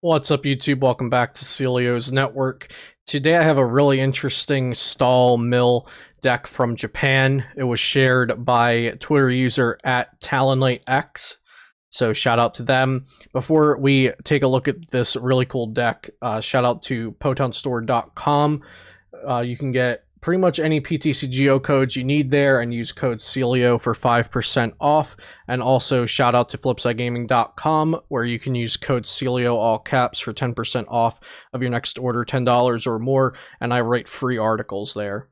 What's up, YouTube? Welcome back to Celio's Network. Today I have a really interesting stall mill deck from Japan. It was shared by Twitter user at TaloniteX, so shout out to them. Before we take a look at this really cool deck, shout out to PotonStore.com. You can get pretty much any PTCGO codes you need there and use code Celio for 5% off. And also shout out to FlipsideGaming.com, where you can use code Celio all caps for 10% off of your next order, $10 or more, and I write free articles there.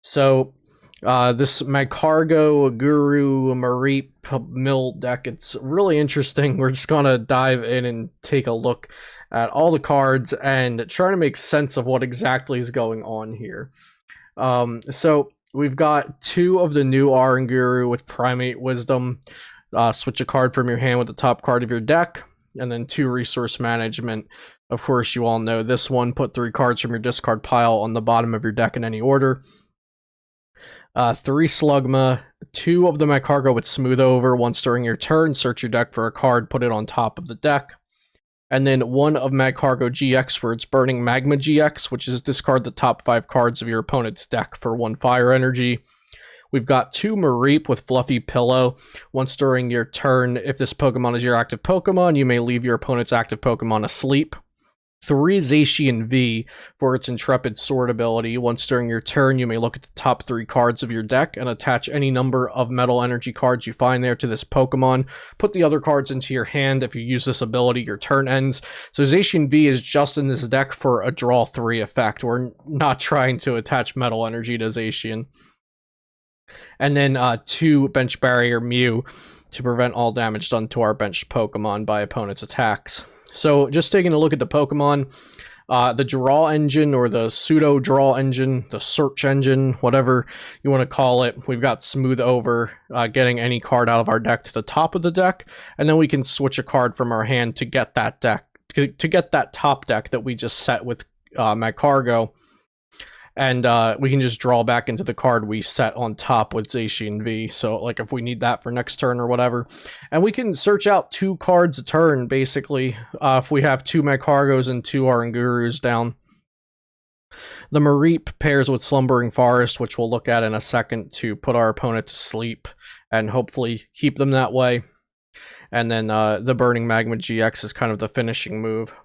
So this Magcargo Guru Mareep mill deck, it's really interesting. We're just gonna dive in and take a look at all the cards and try to make sense of what exactly is going on here. So we've got two of the new Oranguru with Primate Wisdom. Switch a card from your hand with the top card of your deck, and then two Resource Management. Of course, you all know this one. Put 3 cards from your discard pile on the bottom of your deck in any order. 3 Slugma, 2 of the Magcargo with Smooth Over. Once during your turn, search your deck for a card, put it on top of the deck. And then 1 of Magcargo-GX for its Burning Magma GX, which is discard the top 5 cards of your opponent's deck for 1 fire energy. We've got 2 Mareep with Fluffy Pillow. Once during your turn, if this Pokemon is your active Pokemon, you may leave your opponent's active Pokemon asleep. 3 Zacian V for its Intrepid Sword ability. Once during your turn, you may look at the top 3 cards of your deck and attach any number of metal energy cards you find there to this Pokemon. Put the other cards into your hand. If you use this ability, your turn ends. So Zacian V is just in this deck for a draw 3 effect. We're not trying to attach metal energy to Zacian. And then 2 Bench Barrier Mew to prevent all damage done to our benched Pokemon by opponent's attacks. So just taking a look at the Pokemon, the draw engine or the pseudo draw engine, the search engine, whatever you want to call it, we've got Smooth Over, getting any card out of our deck to the top of the deck, and then we can switch a card from our hand to get that deck, to get that top deck that we just set with Magcargo. And we can just draw back into the card we set on top with Zacian V. So, like, if we need that for next turn or whatever. And we can search out 2 cards a turn, basically, if we have 2 Magcargos and 2 Orangurus down. The Mareep pairs with Slumbering Forest, which we'll look at in a second, to put our opponent to sleep and hopefully keep them that way. And then the Burning Magma GX is kind of the finishing move.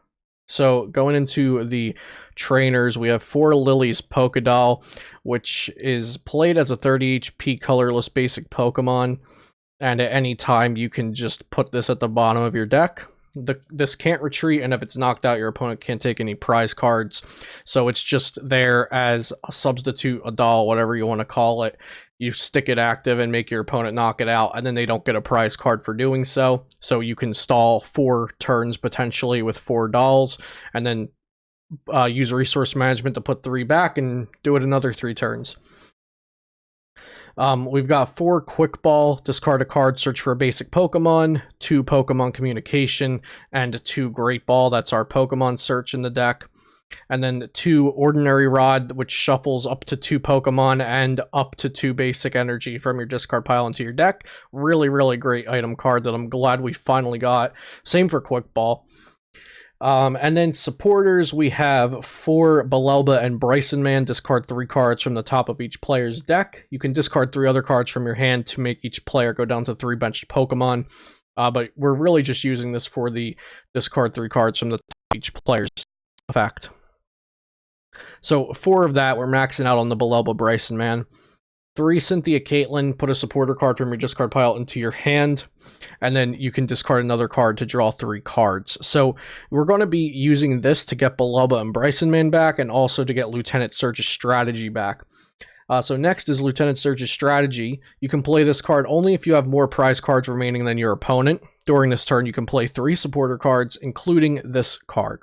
So going into the trainers, we have 4 Lillie's Pokédoll, which is played as a 30 HP colorless basic Pokemon, and at any time you can just put this at the bottom of your deck. This can't retreat, and if it's knocked out, your opponent can't take any prize cards, so it's just there as a substitute, a doll, whatever you want to call it. You stick it active and make your opponent knock it out, and then they don't get a prize card for doing so. So you can stall 4 turns potentially with 4 dolls, and then use Resource Management to put 3 back and do it another 3 turns. We've got 4 Quick Ball, discard a card, search for a basic Pokemon, 2 Pokémon Communication, and 2 Great Ball. That's our Pokemon search in the deck. And then 2 Ordinary Rod, which shuffles up to 2 Pokemon and up to 2 basic energy from your discard pile into your deck. Really, really great item card that I'm glad we finally got. Same for Quick Ball. And then supporters, we have 4 Bellelba and Brycen-Man. Discard 3 cards from the top of each player's deck. You can discard 3 other cards from your hand to make each player go down to 3 benched Pokemon. But we're really just using this for the discard 3 cards from the top of each player's effect. So 4 of that, we're maxing out on the Bellelba Brycen-Man. 3 Cynthia Caitlin, put a supporter card from your discard pile into your hand, and then you can discard another card to draw 3 cards. So we're going to be using this to get Bellelba and Brycen-Man back, and also to get Lieutenant Surge's Strategy back. So next is Lieutenant Surge's Strategy. You can play this card only if you have more prize cards remaining than your opponent. During this turn, you can play 3 supporter cards, including this card.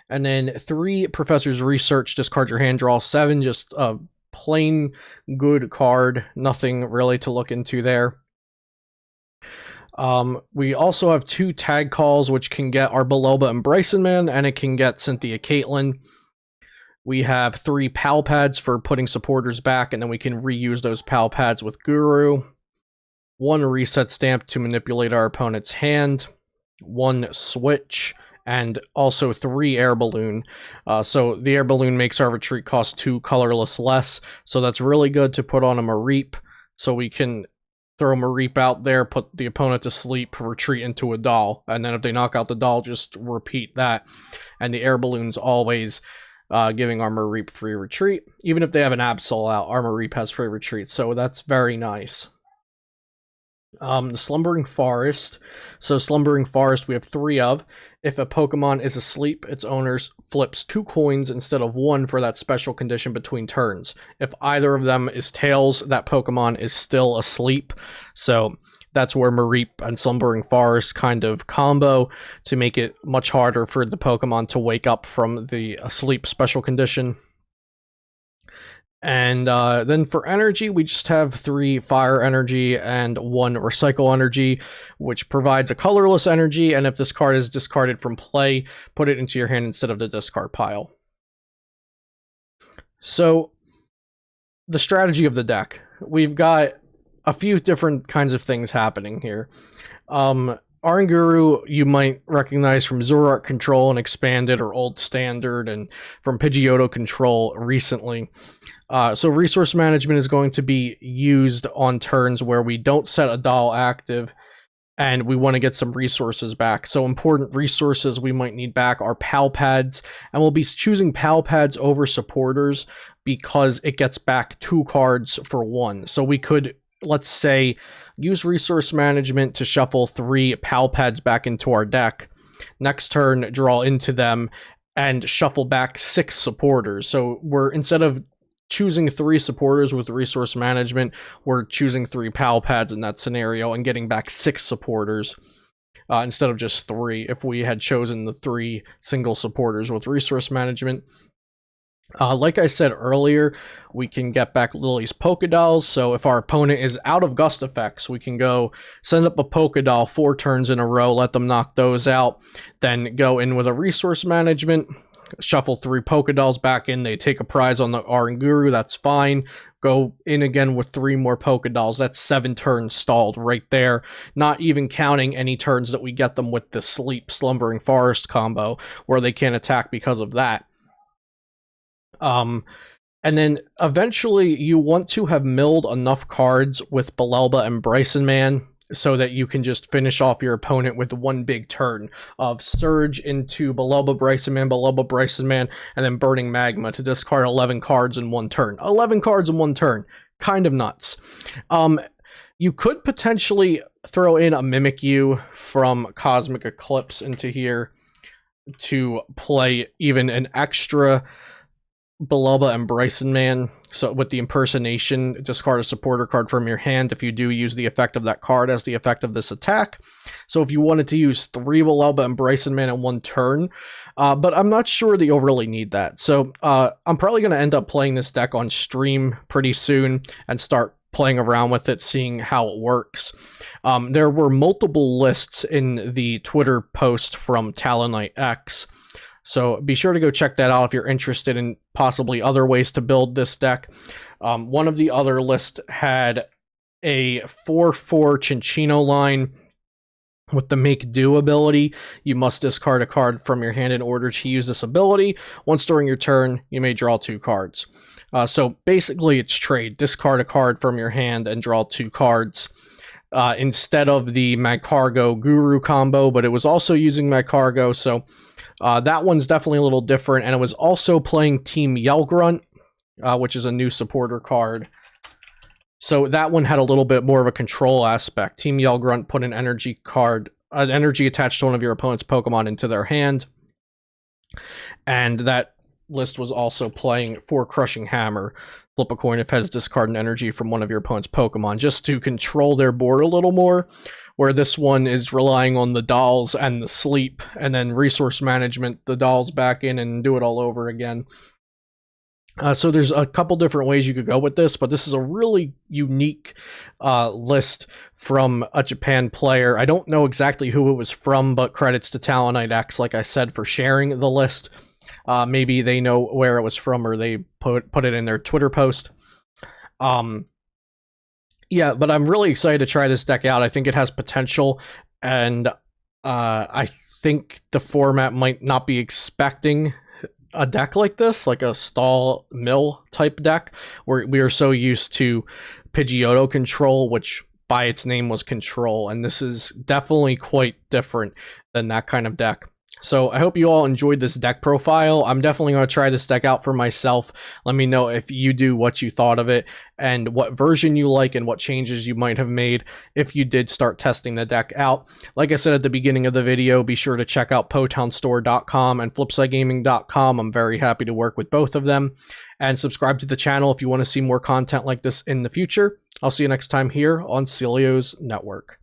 And then 3 Professor's Research, discard your hand, draw 7, just a plain good card, nothing really to look into there. We also have 2 Tag Calls, which can get our Bellelba and Brycen-Man, and it can get Cynthia Caitlin. We have 3 Pal Pads for putting supporters back, and then we can reuse those Pal Pads with Guru. 1 Reset Stamp to manipulate our opponent's hand. 1 Switch, and also 3 Air Balloon. So the Air Balloon makes our retreat cost 2 colorless less, so that's really good to put on a Mareep, so we can throw Mareep out there, put the opponent to sleep, retreat into a doll, and then if they knock out the doll, just repeat that. And the Air Balloon's always giving our Mareep free retreat. Even if they have an Absol out, our Mareep has free retreat, so that's very nice. The Slumbering Forest. So Slumbering Forest we have 3 of. If a Pokemon is asleep, its owner flips 2 coins instead of 1 for that special condition between turns. If either of them is tails, that Pokemon is still asleep. So that's where Mareep and Slumbering Forest kind of combo to make it much harder for the Pokemon to wake up from the asleep special condition. And then for energy, we just have 3 fire energy and 1 recycle energy, which provides a colorless energy, and if this card is discarded from play, put it into your hand instead of the discard pile. So, the strategy of the deck. We've got a few different kinds of things happening here. Oranguru you might recognize from Zoroark Control and Expanded or Old Standard, and from Pidgeotto Control recently. So resource management is going to be used on turns where we don't set a doll active and we want to get some resources back. So important resources we might need back are Pal Pads, and we'll be choosing Pal Pads over supporters because it gets back 2 cards for 1. So we could, let's say, use resource management to shuffle 3 Pal Pads back into our deck. Next turn, draw into them and shuffle back 6 supporters. So we're, instead of choosing 3 supporters with resource management, we're choosing 3 Pal Pads in that scenario and getting back 6 supporters instead of just 3 if we had chosen the 3 single supporters with resource management. Like I said earlier, we can get back Lillie's Pokédolls, so if our opponent is out of Gust effects, we can go send up a Pokédoll 4 turns in a row, let them knock those out, then go in with a resource management, shuffle 3 Pokédolls back in, they take a prize on the Oranguru, that's fine, go in again with 3 more Pokédolls, that's 7 turns stalled right there, not even counting any turns that we get them with the Sleep Slumbering Forest combo, where they can't attack because of that. And then eventually you want to have milled enough cards with Bellelba and Brycen-Man so that you can just finish off your opponent with 1 big turn of Surge into Bellelba Brycen-Man, and then Burning Magma to discard 11 cards in 1 turn. 11 cards in 1 turn. Kind of nuts. You could potentially throw in a Mimikyu from Cosmic Eclipse into here to play even an extra Bellelba and Brycen-Man. So with the impersonation, discard a supporter card from your hand if you do use the effect of that card as the effect of this attack. So if you wanted to use 3 Bellelba and Brycen-Man in 1 turn, but I'm not sure that you'll really need that. So I'm probably going to end up playing this deck on stream pretty soon and start playing around with it, seeing how it works. There were multiple lists in the Twitter post from Talonite X, so be sure to go check that out if you're interested in possibly other ways to build this deck. One of the other lists had a 4/4 Chinchino line with the Make Do ability. You must discard a card from your hand in order to use this ability. Once during your turn, you may draw 2 cards. So basically it's trade. Discard a card from your hand and draw 2 cards. Instead of the Magcargo Guru combo, but it was also using Magcargo, so that one's definitely a little different, and it was also playing Team Yellgrunt, which is a new supporter card. So that one had a little bit more of a control aspect. Team Yellgrunt put an energy card, an energy attached to one of your opponent's Pokemon into their hand, and that list was also playing for Crushing Hammer. Flip a coin if heads, discard an energy from one of your opponent's Pokemon, just to control their board a little more, where this one is relying on the dolls and the sleep, and then resource management, the dolls back in and do it all over again. So there's a couple different ways you could go with this, but this is a really unique list from a Japan player. I don't know exactly who it was from, but credits to Talonite X, like I said, for sharing the list. Maybe they know where it was from, or they put it in their Twitter post. Yeah, but I'm really excited to try this deck out. I think it has potential, and I think the format might not be expecting a deck like this, like a stall mill type deck, where we are so used to Pidgeotto control, which by its name was control, and this is definitely quite different than that kind of deck. So I hope you all enjoyed this deck profile. I'm definitely going to try this deck out for myself. Let me know if you do, what you thought of it, and what version you like, and what changes you might have made if you did start testing the deck out. Like I said at the beginning of the video, be sure to check out PotownStore.com and FlipsideGaming.com. I'm very happy to work with both of them. And subscribe to the channel if you want to see more content like this in the future. I'll see you next time here on Celio's Network.